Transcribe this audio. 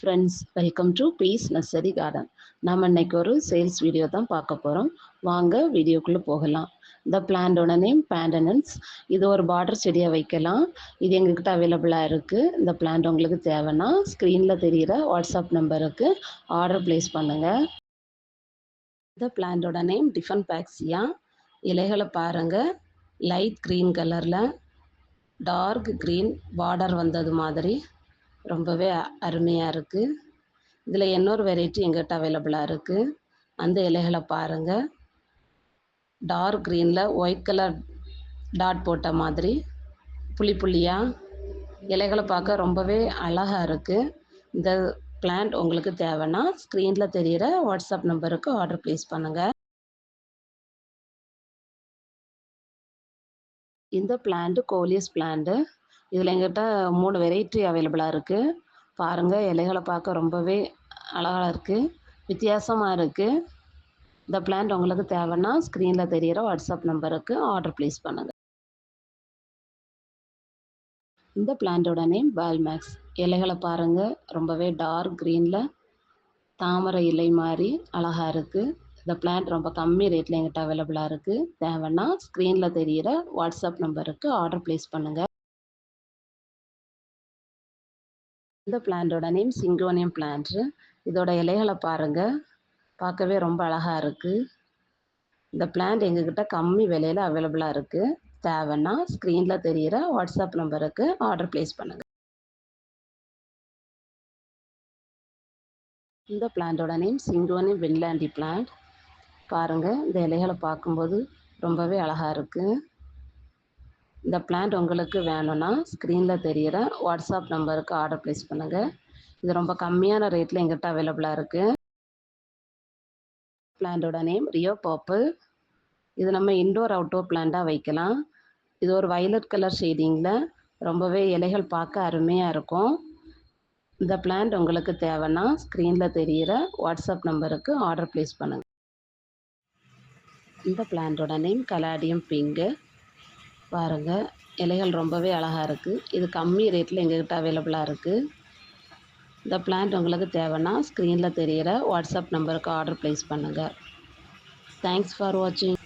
Friends, welcome to peace nursery garden. நாம் இன்னைக்கு ஒரு சேல்ஸ் வீடியோ தான் பார்க்க போகிறோம். வாங்க வீடியோக்குள்ளே போகலாம். இந்த பிளான்டோட நேம் பேண்டனன்ஸ். இது ஒரு பார்டர் செடியாக வைக்கலாம். இது எங்ககிட்ட அவைலபிளாக இருக்குது. இந்த பிளான்ட் உங்களுக்கு தேவைன்னா ஸ்க்ரீனில் தெரிகிற வாட்ஸ்அப் நம்பருக்கு ஆர்டர் ப்ளேஸ் பண்ணுங்கள். இந்த பிளான்டோட நேம் டிஃபன் பேக்ஸியா. இலைகளை பாருங்கள், லைட் க்ரீன் கலரில் டார்க் க்ரீன் பார்டர் வந்தது மாதிரி ரொம்பவே அருமையாக இருக்குது. இதில் இன்னொரு வெரைட்டி எங்கிட்ட அவைலபிளாக இருக்குது. அந்த இலைகளை பாருங்கள், டார்க் க்ரீனில் ஒயிட் கலர் டாட் போட்ட மாதிரி புள்ளி புள்ளியாக இலைகளை பார்க்க ரொம்பவே அழகாக இருக்குது. இந்த பிளான்ட் உங்களுக்கு தேவைன்னா ஸ்க்ரீனில் தெரிகிற வாட்ஸ்அப் நம்பருக்கு ஆர்டர் ப்ளேஸ் பண்ணுங்கள். இந்த பிளான்ட்டு கோலியஸ் பிளான்ட்டு. இதில் எங்கிட்ட 3 வெரைட்டி அவைலபிளாக இருக்குது. பாருங்கள், இலைகளை பார்க்க ரொம்பவே அழகாக இருக்குது, வித்தியாசமாக இருக்குது. இந்த பிளான்ட் உங்களுக்கு தேவைன்னா ஸ்க்ரீனில் தெரிகிற வாட்ஸ்அப் நம்பருக்கு ஆர்டர் ப்ளேஸ் பண்ணுங்கள். இந்த பிளான்ட்டோட நேம் பால்மேக்ஸ். இலைகளை பாருங்கள், ரொம்பவே டார்க் க்ரீனில் தாமரை இலை மாதிரி அழகாக இருக்குது. இந்த பிளான்ட் ரொம்ப கம்மி ரேட்டில் எங்கிட்ட அவைலபிளாக இருக்குது. தேவைன்னா ஸ்க்ரீனில் தெரிகிற வாட்ஸ்அப் நம்பருக்கு ஆர்டர் ப்ளேஸ் பண்ணுங்கள். இந்த பிளான்ட்டோட நேம் சிங்கோனியம் பிளான்ட்டு. இதோட இலைகளை பாருங்கள், பார்க்கவே ரொம்ப அழகாக இருக்குது. இந்த பிளான்ட் எங்ககிட்ட கம்மி விலையில் அவைலபிளாக இருக்குது. தேவைன்னா ஸ்க்ரீனில் தெரிகிற வாட்ஸ்அப் நம்பருக்கு ஆர்டர் ப்ளேஸ் பண்ணுங்கள். இந்த பிளான்ட்டோட நேம் சிங்கோனியம் வின்லாண்டி பிளான்ட். பாருங்கள், இந்த இலைகளை பார்க்கும்போது ரொம்பவே அழகாக இருக்குது. இந்த பிளான்ட் உங்களுக்கு வேணும்னா ஸ்க்ரீனில் தெரிகிற வாட்ஸ்அப் நம்பருக்கு ஆர்டர் ப்ளேஸ் பண்ணுங்கள். இது ரொம்ப கம்மியான ரேட்டில் எங்கிட்ட அவைலபிளாக இருக்குது. பிளான்ட்டோட நேம் ரியோ பர்பிள். இது நம்ம இன்டோர் அவுட்டோர் பிளான்ட்டாக வைக்கலாம். இது ஒரு வயலட் கலர் ஷேடிங்கில் ரொம்பவே இலைகள் பார்க்க அருமையாக இருக்கும். இந்த பிளான்ட் உங்களுக்கு தேவைன்னா ஸ்க்ரீனில் தெரிகிற வாட்ஸ்அப் நம்பருக்கு ஆர்டர் ப்ளேஸ் பண்ணுங்கள். இந்த பிளான்ட்டோட நேம் கலாடியம் பிங்கு. பாருங்கள், இலைகள் ரொம்பவே அழகாக இருக்குது. இது கம்மி ரேட்டில் எங்ககிட்ட அவைலபிளாக இருக்குது. இந்த பிளான்ட் உங்களுக்கு தேவைன்னா ஸ்க்ரீனில் தெரிகிற வாட்ஸ்அப் நம்பருக்கு ஆர்டர் ப்ளேஸ் பண்ணுங்கள். தேங்க்ஸ் ஃபார் வாட்சிங்.